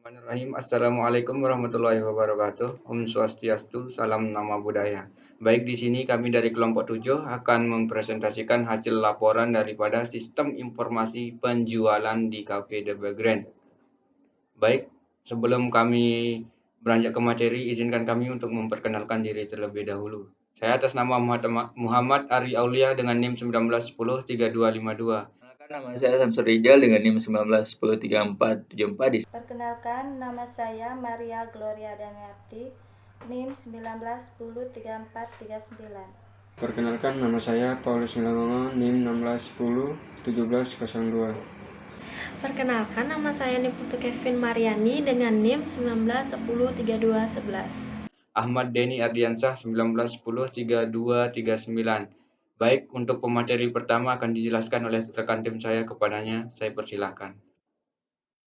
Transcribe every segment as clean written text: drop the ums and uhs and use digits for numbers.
Bismillahirrahmanirrahim. Assalamualaikum warahmatullahi wabarakatuh. Om Swastiastu, salam nama budaya. Baik, di sini kami dari kelompok 7 akan mempresentasikan hasil laporan daripada sistem informasi penjualan di Cafe The Background. Baik, sebelum kami beranjak ke materi, izinkan kami untuk memperkenalkan diri terlebih dahulu. Saya atas nama Muhammad Ari Aulia dengan NIM 19103252. Nama saya Samsul Rijal dengan NIM 19103474 di Perkenalkan, nama saya Maria Gloria Damiarti, NIM 19103439. Perkenalkan, nama saya Paulus Nilamongo, NIM 16101702. Perkenalkan, nama saya Niputu Kevin Mariani dengan NIM 19103211. Ahmad Denny Ardiansah 19103239. Baik, untuk pemateri pertama akan dijelaskan oleh rekan tim saya kepadanya. Saya persilahkan.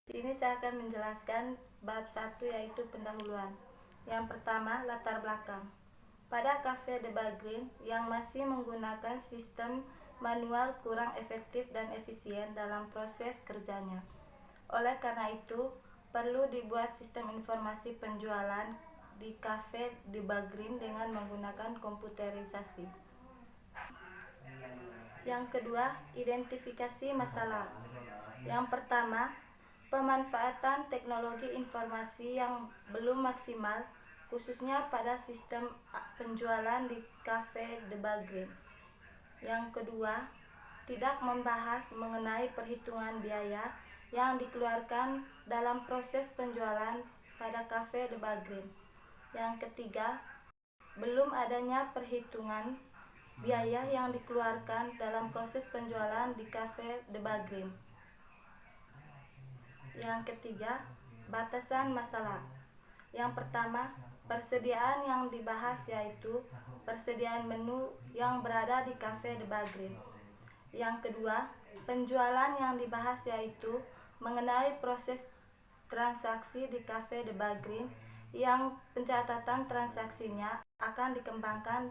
Di sini saya akan menjelaskan bab 1 yaitu pendahuluan. Yang pertama, latar belakang. Pada Cafe The Background yang masih menggunakan sistem manual kurang efektif dan efisien dalam proses kerjanya. Oleh karena itu, perlu dibuat sistem informasi penjualan di Cafe The Background dengan menggunakan komputerisasi. Yang kedua, identifikasi masalah. Yang pertama, pemanfaatan teknologi informasi yang belum maksimal, khususnya pada sistem penjualan di Cafe The Background. Yang kedua, tidak membahas mengenai perhitungan biaya yang dikeluarkan dalam proses penjualan pada Cafe The Background. Yang ketiga, belum adanya perhitungan biaya yang dikeluarkan dalam proses penjualan di Cafe The Background. Yang ketiga, batasan masalah. Yang pertama, persediaan yang dibahas yaitu persediaan menu yang berada di Cafe The Background. Yang kedua, penjualan yang dibahas yaitu mengenai proses transaksi di Cafe The Background yang pencatatan transaksinya akan dikembangkan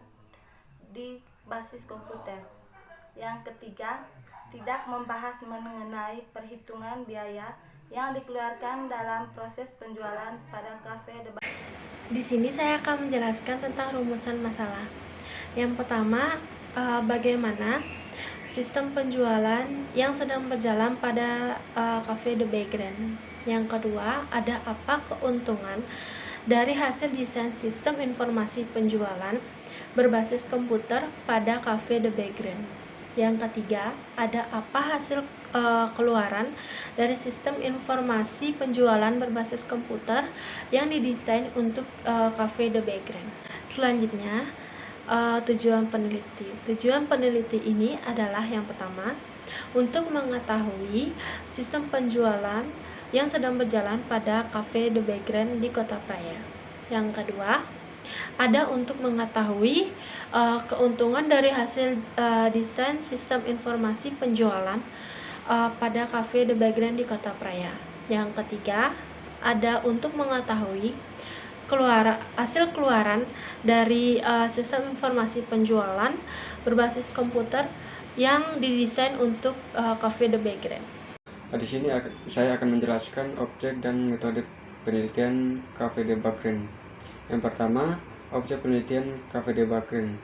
di basis komputer. Yang ketiga, tidak membahas mengenai perhitungan biaya yang dikeluarkan dalam proses penjualan pada Cafe The Background. Di sini saya akan menjelaskan tentang rumusan masalah. Yang pertama, bagaimana sistem penjualan yang sedang berjalan pada Cafe The Background. Yang kedua, ada apa keuntungan dari hasil desain sistem informasi penjualan berbasis komputer pada Cafe The Background. Yang ketiga, ada apa hasil keluaran dari sistem informasi penjualan berbasis komputer yang didesain untuk Cafe The Background. Selanjutnya, tujuan peneliti. Tujuan peneliti ini adalah yang pertama, untuk mengetahui sistem penjualan yang sedang berjalan pada Cafe The Background di Kota Praia. Yang kedua, ada untuk mengetahui keuntungan dari hasil desain sistem informasi penjualan pada Cafe The Background di Kota Praia. Yang ketiga, ada untuk mengetahui hasil keluaran dari sistem informasi penjualan berbasis komputer yang didesain untuk Cafe The Background. Di sini saya akan menjelaskan objek dan metode penelitian Cafe The Background. Yang pertama, objek penelitian Cafe The Background.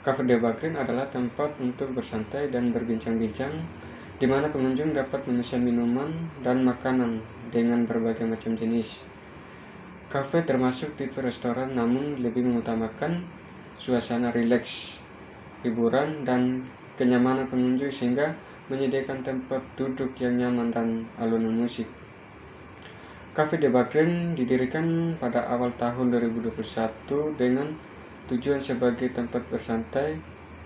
Cafe The Background adalah tempat untuk bersantai dan berbincang-bincang, di mana pengunjung dapat memesan minuman dan makanan dengan berbagai macam jenis. Cafe termasuk tipe restoran, namun lebih mengutamakan suasana rileks, hiburan, dan kenyamanan pengunjung sehingga menyediakan tempat duduk yang nyaman dan alunan musik. Cafe The Background didirikan pada awal tahun 2021 dengan tujuan sebagai tempat bersantai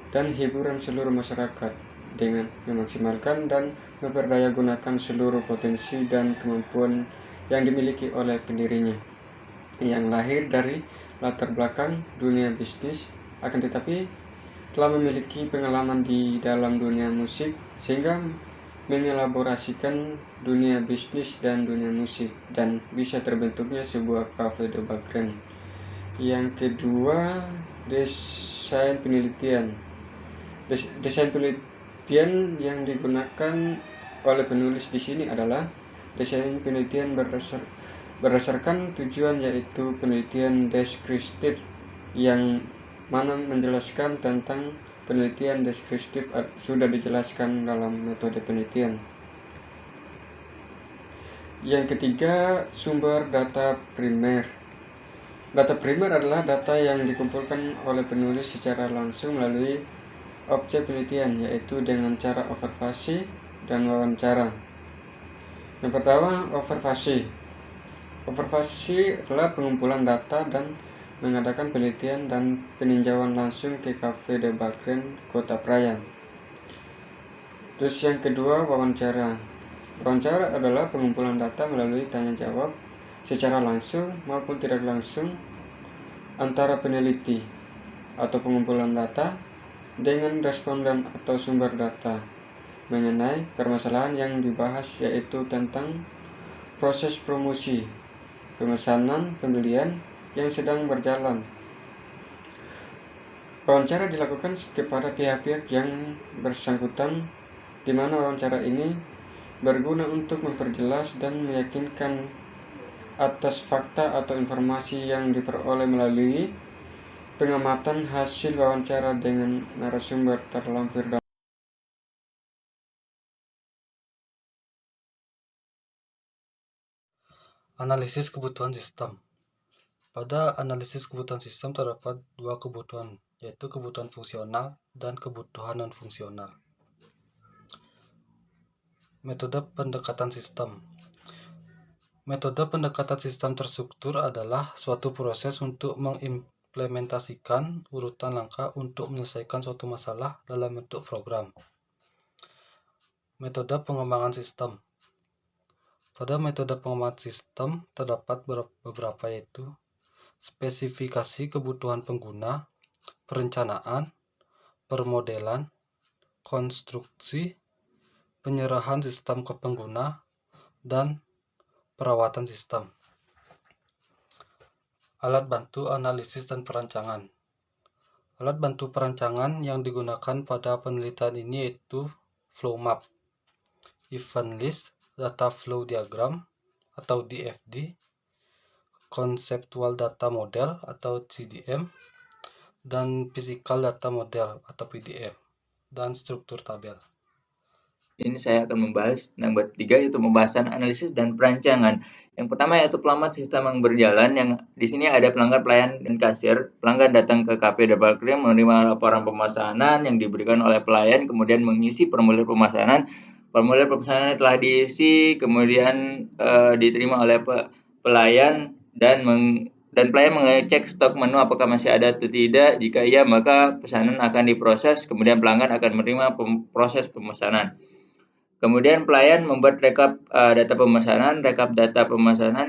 dan hiburan seluruh masyarakat dengan memaksimalkan dan memperdayagunakan seluruh potensi dan kemampuan yang dimiliki oleh pendirinya, yang lahir dari latar belakang dunia bisnis, akan tetapi telah memiliki pengalaman di dalam dunia musik sehingga mengelaborasikan dunia bisnis dan dunia musik dan bisa terbentuknya sebuah Cafe The Background. Yang kedua, desain penelitian. Desain penelitian yang digunakan oleh penulis di sini adalah Desain penelitian berdasarkan tujuan, yaitu penelitian deskriptif, yang mana menjelaskan tentang penelitian deskriptif sudah dijelaskan dalam metode penelitian. Yang ketiga, sumber data primer. Data primer adalah data yang dikumpulkan oleh penulis secara langsung melalui objek penelitian, yaitu dengan cara observasi dan wawancara. Yang pertama, observasi. Observasi adalah pengumpulan data dan mengadakan penelitian dan peninjauan langsung ke Cafe de Bagren, Kota Praia. Terus yang kedua, wawancara. Wawancara adalah pengumpulan data melalui tanya jawab secara langsung maupun tidak langsung antara peneliti atau pengumpulan data dengan responden atau sumber data mengenai permasalahan yang dibahas, yaitu tentang proses promosi, pemesanan, pembelian yang sedang berjalan. Wawancara dilakukan kepada pihak-pihak yang bersangkutan, di mana wawancara ini berguna untuk memperjelas dan meyakinkan atas fakta atau informasi yang diperoleh melalui pengamatan hasil wawancara dengan narasumber terlampir dalam. Analisis kebutuhan sistem. Pada analisis kebutuhan sistem terdapat dua kebutuhan, yaitu kebutuhan fungsional dan kebutuhan non-fungsional. Metode pendekatan sistem. Metode pendekatan sistem terstruktur adalah suatu proses untuk mengimplementasikan urutan langkah untuk menyelesaikan suatu masalah dalam bentuk program. Metode pengembangan sistem. Pada metode pengembangan sistem terdapat beberapa, yaitu spesifikasi kebutuhan pengguna, perencanaan, permodelan, konstruksi, penyerahan sistem ke pengguna, dan perawatan sistem. Alat bantu analisis dan perancangan. Alat bantu perancangan yang digunakan pada penelitian ini yaitu flow map, event list, data flow diagram atau DFD, conceptual data model atau CDM, dan physical data model atau PDM, dan struktur tabel. Di sini saya akan membahas tentang bab 3, yaitu pembahasan analisis dan perancangan. Yang pertama yaitu pelamat sistem yang berjalan, yang di sini ada pelanggan, pelayan, dan kasir. Pelanggan datang ke Cafe de Bagren menerima laporan pemesanan yang diberikan oleh pelayan, kemudian mengisi formulir pemesanan. Formulir pemesanan telah diisi, kemudian diterima oleh pelayan dan pelayan mengecek stok menu apakah masih ada atau tidak. Jika iya, maka pesanan akan diproses, kemudian pelanggan akan menerima proses pemesanan. Kemudian pelayan membuat rekap data pemesanan,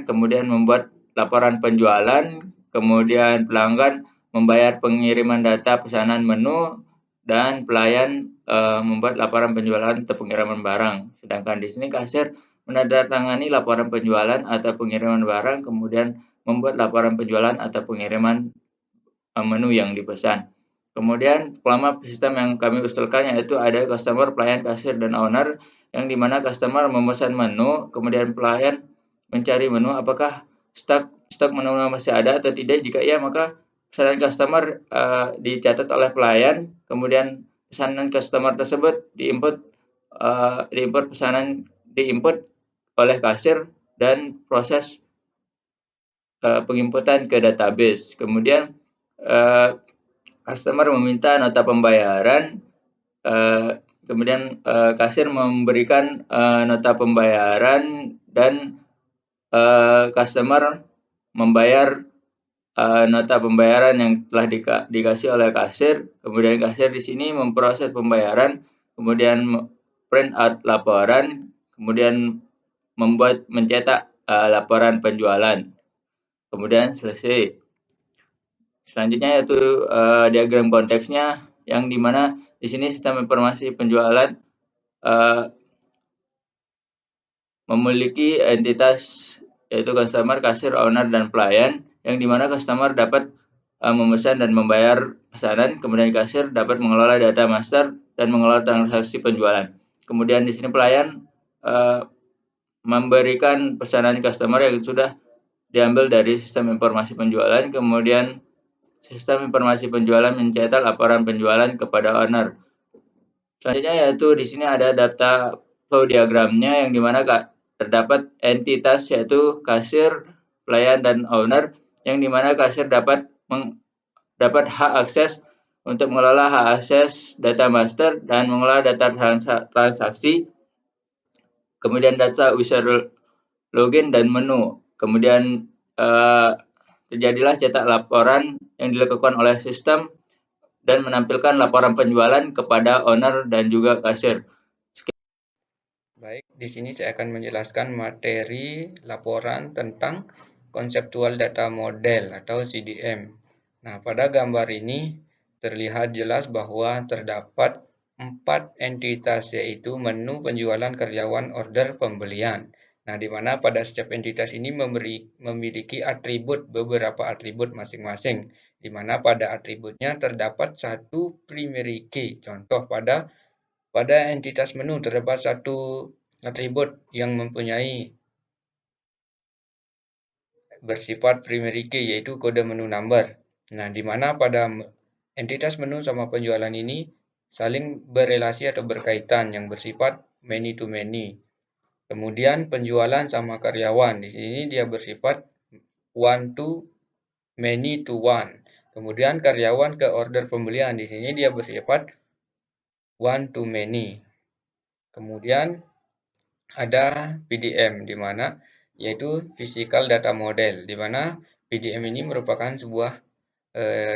kemudian membuat laporan penjualan, kemudian pelanggan membayar pengiriman data pesanan menu, dan pelayan membuat laporan penjualan atau pengiriman barang. Sedangkan di sini kasir menandatangani laporan penjualan atau pengiriman barang, kemudian membuat laporan penjualan atau pengiriman menu yang dipesan. Kemudian pola sistem yang kami usulkan yaitu ada customer, pelayan, kasir, dan owner, yang dimana customer memesan menu, kemudian pelayan mencari menu apakah stok menu masih ada atau tidak. Jika iya, maka pesanan customer dicatat oleh pelayan, kemudian pesanan customer tersebut diinput oleh kasir dan proses penginputan ke database. Kemudian customer meminta nota pembayaran, kemudian kasir memberikan nota pembayaran, dan customer membayar nota pembayaran yang telah dikasih oleh kasir. Kemudian kasir di sini memproses pembayaran, kemudian print out laporan, kemudian mencetak laporan penjualan. Kemudian selesai. Selanjutnya yaitu diagram konteksnya, yang dimana di sini sistem informasi penjualan memiliki entitas yaitu customer, kasir, owner, dan pelayan, yang dimana customer dapat memesan dan membayar pesanan, kemudian kasir dapat mengelola data master dan mengelola transaksi penjualan. Kemudian di sini pelayan memberikan pesanan customer yang sudah diambil dari sistem informasi penjualan, kemudian sistem informasi penjualan mencetak laporan penjualan kepada owner. Selanjutnya yaitu di sini ada data flow diagramnya yang dimana terdapat entitas yaitu kasir, pelayan, dan owner, yang dimana kasir dapat hak akses untuk mengelola hak akses data master dan mengelola data transaksi, kemudian data user login dan menu. Kemudian terjadilah cetak laporan yang dilakukan oleh sistem dan menampilkan laporan penjualan kepada owner dan juga kasir. Baik, di sini saya akan menjelaskan materi laporan tentang konseptual data model atau CDM. Nah, pada gambar ini terlihat jelas bahwa terdapat 4 entitas, yaitu menu, penjualan, karyawan, order, pembelian. Nah, di mana pada setiap entitas ini memiliki beberapa atribut masing-masing, di mana pada atributnya terdapat satu primary key. Contoh pada entitas menu terdapat satu atribut yang mempunyai bersifat primary key, yaitu kode menu number. Nah, di mana pada entitas menu sama penjualan ini saling berelasi atau berkaitan yang bersifat many to many. Kemudian penjualan sama karyawan, di sini dia bersifat one to many to one. Kemudian karyawan ke order pembelian, di sini dia bersifat one to many. Kemudian ada PDM, di mana yaitu Physical Data Model, di mana PDM ini merupakan sebuah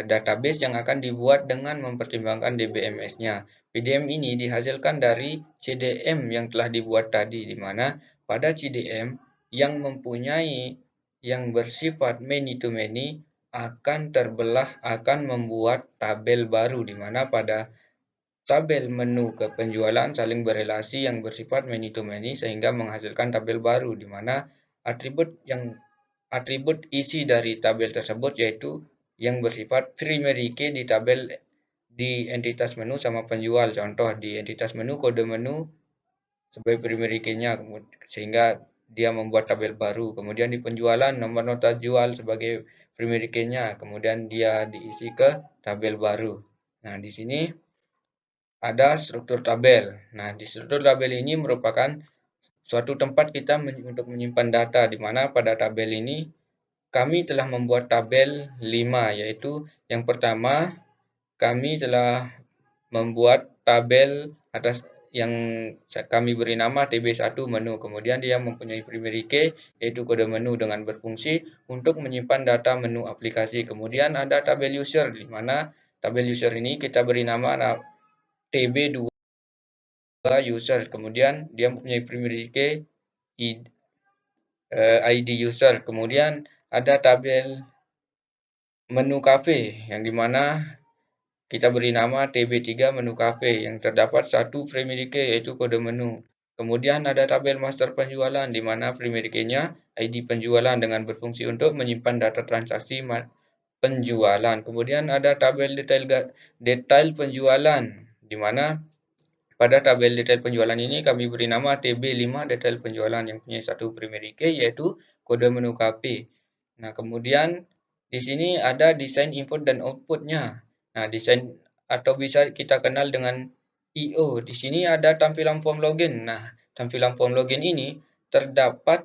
database yang akan dibuat dengan mempertimbangkan DBMS-nya. PDM ini dihasilkan dari CDM yang telah dibuat tadi, di mana pada CDM yang bersifat many to many akan membuat tabel baru, di mana pada tabel menu ke penjualan saling berelasi yang bersifat many to many sehingga menghasilkan tabel baru, di mana atribut isi dari tabel tersebut yaitu yang bersifat primary key di entitas menu sama penjual. Contoh di entitas menu, kode menu sebagai primary key-nya, sehingga dia membuat tabel baru. Kemudian di penjualan, nomor nota jual sebagai primary key-nya, kemudian dia diisi ke tabel baru. Nah, di sini ada struktur tabel. Nah, di struktur tabel ini merupakan suatu tempat kita untuk menyimpan data, di mana pada tabel ini kami telah membuat tabel 5, yaitu yang pertama kami telah membuat tabel atas yang kami beri nama TB1 menu. Kemudian dia mempunyai primary key yaitu kode menu dengan berfungsi untuk menyimpan data menu aplikasi. Kemudian ada tabel user, di mana tabel user ini kita beri nama TB2 user. Kemudian dia mempunyai primary key ID user. Kemudian ada tabel menu cafe yang dimana kita beri nama TB3 menu cafe yang terdapat satu primary key yaitu kode menu. Kemudian ada tabel master penjualan di mana primary key-nya ID penjualan dengan berfungsi untuk menyimpan data transaksi penjualan. Kemudian ada tabel detail penjualan, di mana pada tabel detail penjualan ini kami beri nama TB5 detail penjualan yang punya satu primary key yaitu kode menu KP. Nah, kemudian di sini ada desain input dan output-nya. Nah, desain atau bisa kita kenal dengan IO. Di sini ada tampilan form login. Nah, tampilan form login ini terdapat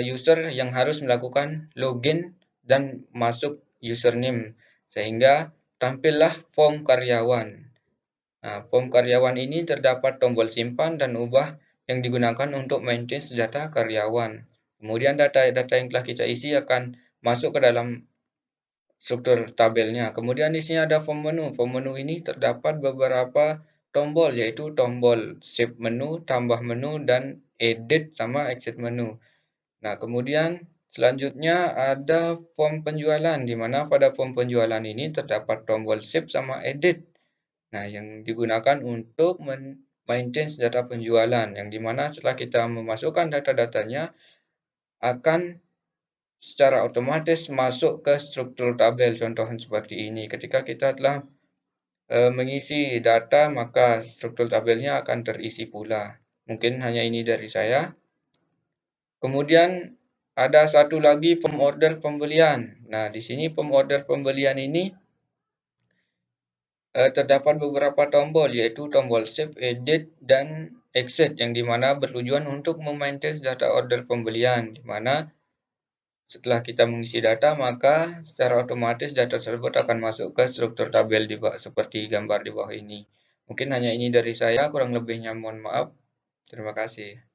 user yang harus melakukan login dan masuk username, sehingga tampillah form karyawan. Nah, form karyawan ini terdapat tombol simpan dan ubah yang digunakan untuk maintenance data karyawan. Kemudian data-data yang telah kita isi akan masuk ke dalam struktur tabelnya. Kemudian di sini ada form menu. Form menu ini terdapat beberapa tombol, yaitu tombol save menu, tambah menu, dan edit sama exit menu. Nah, kemudian selanjutnya ada form penjualan, di mana pada form penjualan ini terdapat tombol save sama edit. Nah, yang digunakan untuk maintenance data penjualan, yang dimana setelah kita memasukkan data-datanya akan secara otomatis masuk ke struktur tabel. Contoh seperti ini, ketika kita telah mengisi data, maka struktur tabelnya akan terisi pula. Mungkin hanya ini dari saya. Kemudian ada satu lagi form order pembelian. Nah, di sini form order pembelian ini terdapat beberapa tombol, yaitu tombol Save, Edit, dan Exit, yang dimana bertujuan untuk memaintain data order pembelian, dimana setelah kita mengisi data, maka secara otomatis data tersebut akan masuk ke struktur tabel seperti gambar di bawah ini. Mungkin hanya ini dari saya, kurang lebihnya mohon maaf. Terima kasih.